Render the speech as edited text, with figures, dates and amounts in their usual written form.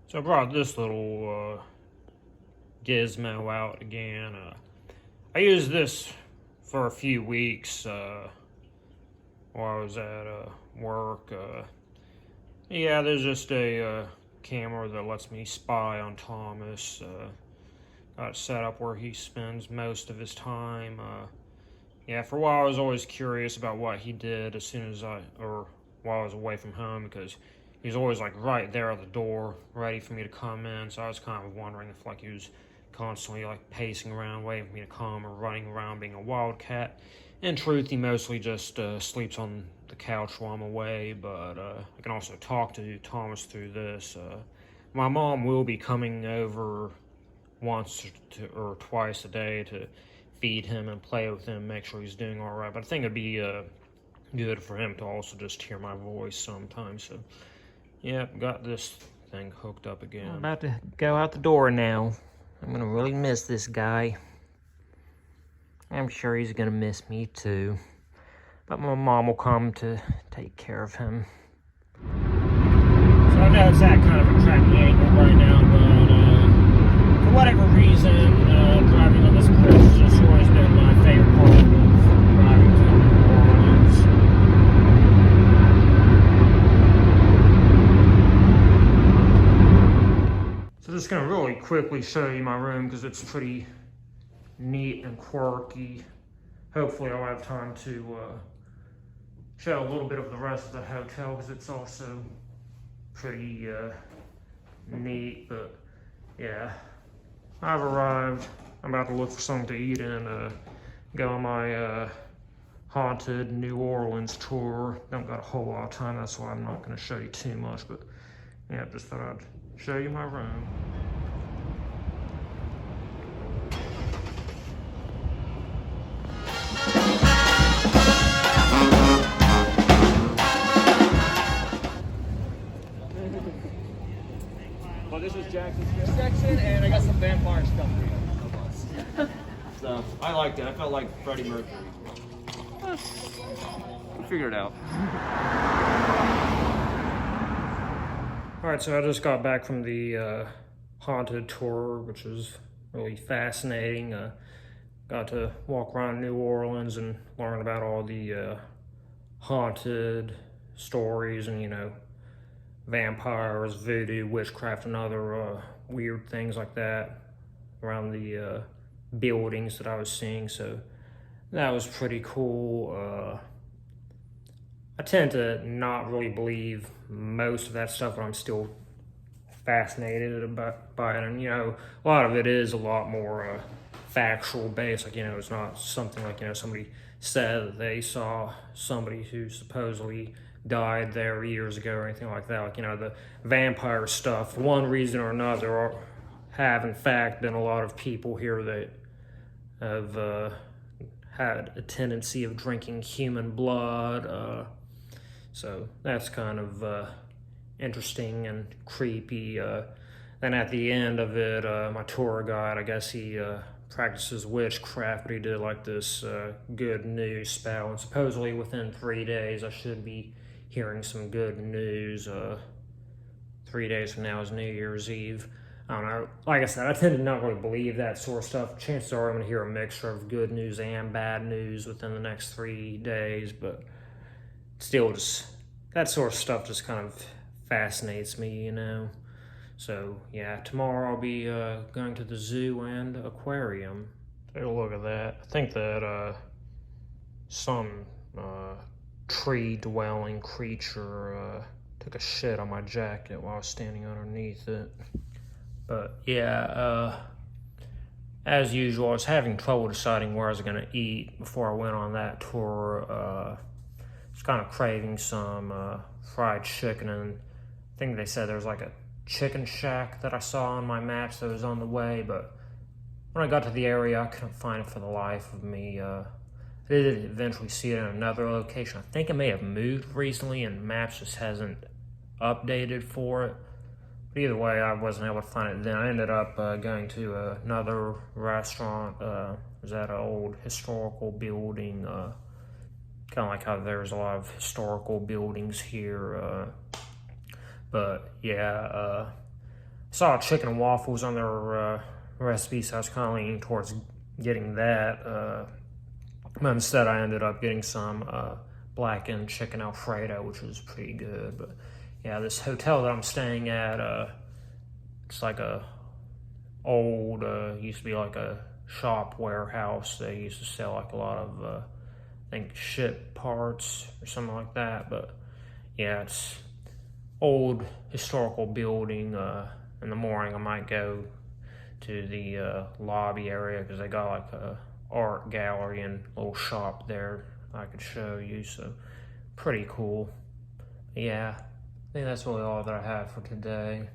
So I brought this little gizmo out again. I used this for a few weeks while I was at work. Yeah, there's just a camera that lets me spy on Thomas. Got it set up where he spends most of his time. Yeah, for a while I was always curious about what he did as soon as while I was away from home, because he was always like right there at the door, ready for me to come in. So I was kind of wondering if like he was constantly like pacing around, waiting for me to come, or running around being a wildcat. In truth, he mostly just sleeps on the couch while I'm away, but I can also talk to Thomas through this. My mom will be coming over or twice a day to feed him and play with him, make sure he's doing all right. But I think it'd be good for him to also just hear my voice sometimes. So, yeah, got this thing hooked up again. I'm about to go out the door now. I'm gonna really miss this guy. I'm sure he's gonna miss me too. But my mom will come to take care of him. So I know it's at kind of a crappy angle right now, but for whatever reason, driving on this cliff has just always been my favorite part of driving to New Orleans. So just gonna really quickly show you my room because it's pretty neat and quirky. Hopefully I'll have time to show a little bit of the rest of the hotel because it's also pretty neat. But yeah, I've arrived. I'm about to look for something to eat and go on my haunted New Orleans tour. Don't got a whole lot of time, that's why I'm not going to show you too much, but yeah, just thought I'd show you my room. Well, this was Jackson's section, and I got some vampire stuff for you. So, I liked it. I felt like Freddie Mercury. We'll figure it out. Alright, so I just got back from the haunted tour, which was really fascinating. Got to walk around New Orleans and learn about all the haunted stories and, you know, vampires, voodoo, witchcraft, and other weird things like that around the buildings that I was seeing. So that was pretty cool. I tend to not really believe most of that stuff, but I'm still fascinated by it. And, you know, a lot of it is a lot more factual based. Like, you know, it's not something like, you know, somebody said that they saw somebody who supposedly died there years ago or anything like that. Like, you know, the vampire stuff, for one reason or another, have in fact been a lot of people here that have had a tendency of drinking human blood. So that's kind of interesting and creepy. Then at the end of it, my tour guide, I guess he practices witchcraft, but he did like this good news spell, and supposedly within 3 days I should be hearing some good news. 3 days from now is New Year's Eve. I don't know. Like I said, I tend to not really believe that sort of stuff. Chances are I'm going to hear a mixture of good news and bad news within the next 3 days, but still, just that sort of stuff just kind of fascinates me, you know. So yeah, tomorrow I'll be going to the zoo and aquarium. Take a look at that. I think that some tree-dwelling creature took a shit on my jacket while I was standing underneath it. But yeah, as usual, I was having trouble deciding where I was going to eat before I went on that tour. I was kind of craving some fried chicken, and I think they said there was like a chicken shack that I saw on my maps that was on the way, but when I got to the area, I couldn't find it for the life of me. I did eventually see it in another location. I think it may have moved recently, and maps just hasn't updated for it. But either way, I wasn't able to find it then. I ended up going to another restaurant. It was at an old historical building. Kind of like how there's a lot of historical buildings here. But yeah, saw chicken and waffles on their recipe, so I was kind of leaning towards getting that. But instead, I ended up getting some blackened chicken Alfredo, which was pretty good. But yeah, this hotel that I'm staying at, it's like a old, used to be like a shop warehouse. They used to sell like a lot of, I think, ship parts or something like that. But yeah, it's old historical building. In the morning, I might go to the lobby area because they got like a art gallery and little shop there I could show you. So pretty cool. Yeah, I think that's really all that I have for today.